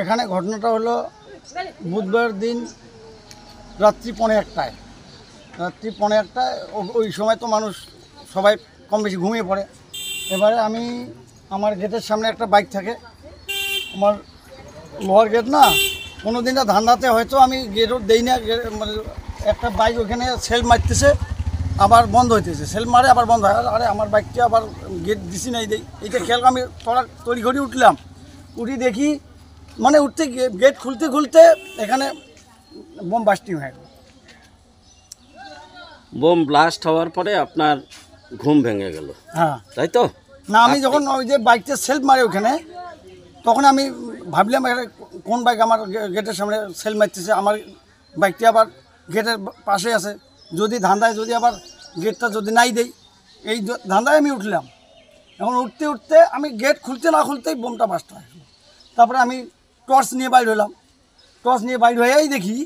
এখানে ঘটনাটা হলো বুধবার দিন রাত্রি 1:15টায়। রাত্রি 1:15টায় ওই সময় তো মানুষ সবাই কম বেশি ঘুমিয়ে পড়ে। এবারে আমি আমার গেটের সামনে একটা বাইক থাকে, আমার লোহার গেট না, কোনো দিনটা ধান্দাতে হয়তো আমি গেটও দেই না, মানে একটা বাইক ওখানে সেল মারতেছে আবার বন্ধ হইতেছে, সেল মারে আবার বন্ধ হয়। আরে আমার বাইকটা আবার গেট দিছি নাই দেই, এইটা খেয়াল আমি তড়িঘড়ি উঠলাম, উঠি দেখি মানে উঠতে গেট খুলতে খুলতে এখানে বোম বাস্টিং হয়ে গেল। বোম ব্লাস্ট হওয়ার পরে আপনার ঘুম ভেঙে গেল, হ্যাঁ তাই তো? না, আমি যখন ওই যে বাইকটা সেলফ মারে ওখানে, তখন আমি ভাবলাম কোন বাইক আমার গেটের সামনে সেল মারতেছে, আমার বাইকটি আবার গেটের পাশে আছে, যদি ধান্দায় যদি আবার গেটটা যদি নাই দেই, এই ধান্দায় আমি উঠলাম। এখন উঠতে উঠতে আমি গেট খুলতে না খুলতেই বোমটা বাস্ট হয়ে গেল। তারপরে আমি টর্চ নিয়ে বাইর হলাম, টর্চ নিয়ে বাইর হয়েই দেখি